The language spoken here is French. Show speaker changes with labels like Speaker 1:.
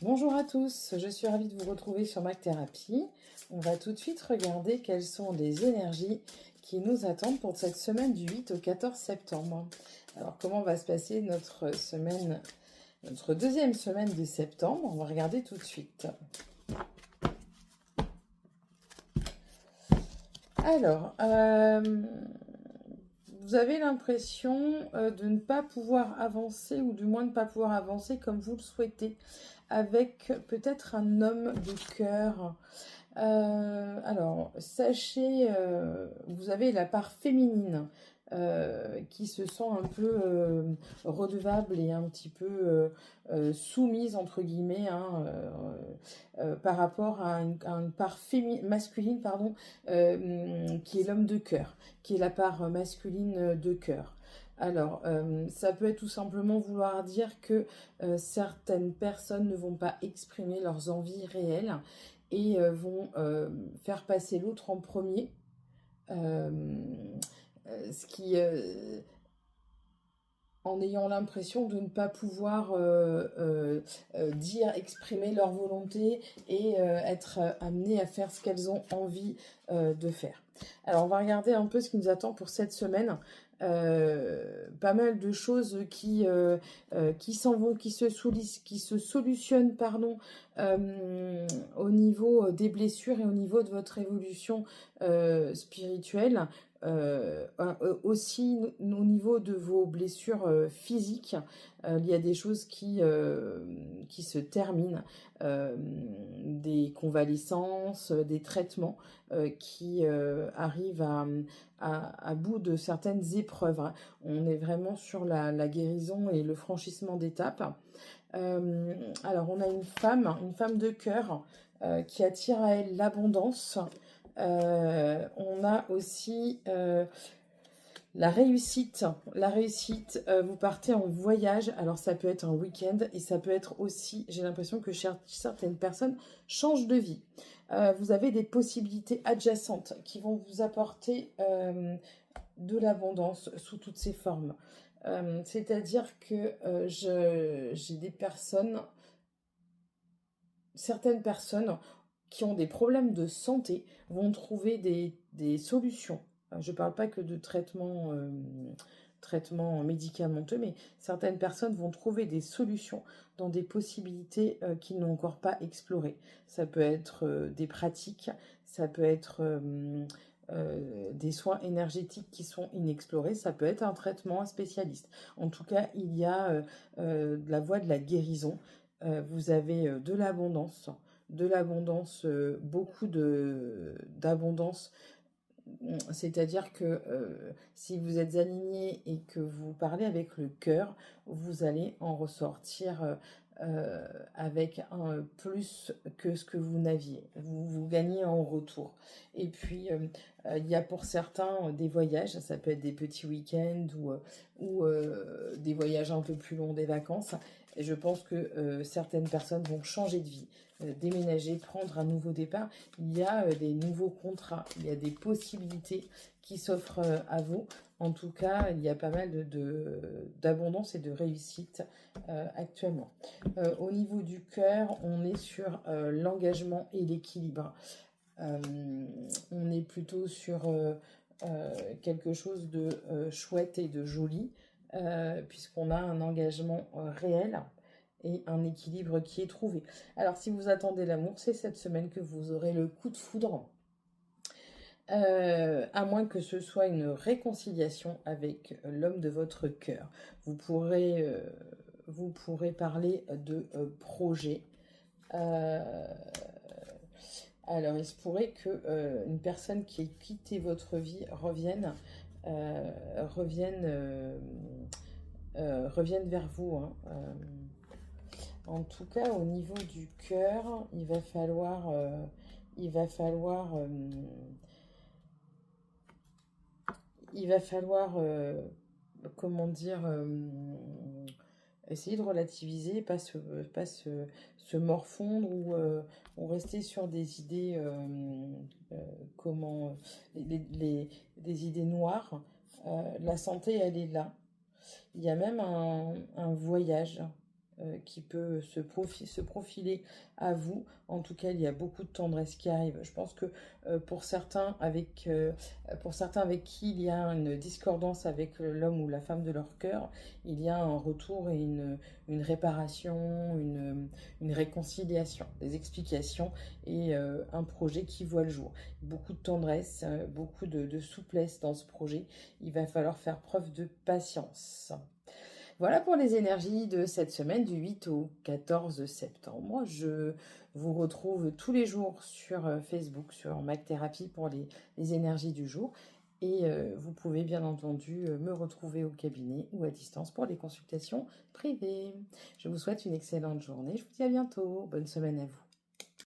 Speaker 1: Bonjour à tous, je suis ravie de vous retrouver sur Mac Thérapie. On va tout de suite regarder quelles sont les énergies qui nous attendent pour cette semaine du 8 au 14 septembre. Alors, comment va se passer notre semaine, notre deuxième semaine de septembre? On va regarder tout de suite. Alors, vous avez l'impression de ne pas pouvoir avancer, ou du moins de ne pas pouvoir avancer comme vous le souhaitez, avec peut-être un homme de cœur. Alors, sachez, vous avez la part féminine qui se sent un peu redevable et un petit peu soumise, entre guillemets, hein, par rapport à une part masculine, pardon, qui est l'homme de cœur, qui est la part masculine de cœur. Alors, ça peut être tout simplement vouloir dire que certaines personnes ne vont pas exprimer leurs envies réelles et vont faire passer l'autre en premier, euh, ce qui, en ayant l'impression de ne pas pouvoir dire, exprimer leur volonté et être amenées à faire ce qu'elles ont envie de faire. Alors on va regarder un peu ce qui nous attend pour cette semaine. Pas mal de choses qui s'en vont, qui se solutionnent, pardon, au niveau des blessures et au niveau de votre évolution spirituelle. Aussi au niveau de vos blessures physiques, il y a des choses qui se terminent, des convalescences, des traitements qui arrivent à bout de certaines épreuves, hein. On est vraiment sur la guérison et le franchissement d'étapes. Alors on a une femme de cœur qui attire à elle l'abondance. On a aussi la réussite. La réussite, vous partez en voyage, alors ça peut être un week-end et ça peut être aussi, j'ai l'impression que certaines personnes changent de vie. Vous avez des possibilités adjacentes qui vont vous apporter de l'abondance sous toutes ses formes. C'est-à-dire que j'ai des personnes, certaines personnes qui ont des problèmes de santé vont trouver des solutions. Je ne parle pas que de traitement médicamenteux, mais certaines personnes vont trouver des solutions dans des possibilités qu'ils n'ont encore pas explorées. Ça peut être des pratiques, ça peut être des soins énergétiques qui sont inexplorés, ça peut être un traitement, un spécialiste. En tout cas, il y a la voie de la guérison. Vous avez de l'abondance, beaucoup d'abondance. C'est-à-dire que si vous êtes aligné et que vous parlez avec le cœur, vous allez en ressortir avec un plus que ce que vous n'aviez. Vous gagnez en retour. Et puis, il y a pour certains des voyages, ça peut être des petits week-ends ou des voyages un peu plus longs, des vacances. Et je pense que certaines personnes vont changer de vie, déménager, prendre un nouveau départ. Il y a des nouveaux contrats, il y a des possibilités qui s'offrent à vous. En tout cas, il y a pas mal d'abondance et de réussite actuellement. Au niveau du cœur, on est sur l'engagement et l'équilibre. On est plutôt sur quelque chose de chouette et de joli, puisqu'on a un engagement réel et un équilibre qui est trouvé. Alors si vous attendez l'amour, c'est cette semaine que vous aurez le coup de foudre. À moins que ce soit une réconciliation avec l'homme de votre cœur. Vous pourrez parler de projet. Alors, il se pourrait que une personne qui ait quitté votre vie euh, revienne, euh, revienne vers vous, hein. En tout cas, au niveau du cœur, il va falloir, comment dire, essayer de relativiser, pas se morfondre ou rester sur des idées, comment, des idées noires. La santé, elle est là. Il y a même un voyage. qui peut se profiler à vous. En tout cas, il y a beaucoup de tendresse qui arrive. Je pense que pour certains avec qui il y a une discordance avec l'homme ou la femme de leur cœur, il y a un retour et une réparation, une réconciliation, des explications et un projet qui voit le jour. Beaucoup de tendresse, beaucoup de souplesse dans ce projet. Il va falloir faire preuve de patience. Voilà pour les énergies de cette semaine du 8 au 14 septembre. Je vous retrouve tous les jours sur Facebook, sur Mac Thérapie pour les énergies du jour. Et vous pouvez bien entendu me retrouver au cabinet ou à distance pour les consultations privées. Je vous souhaite une excellente journée. Je vous dis à bientôt. Bonne semaine à vous.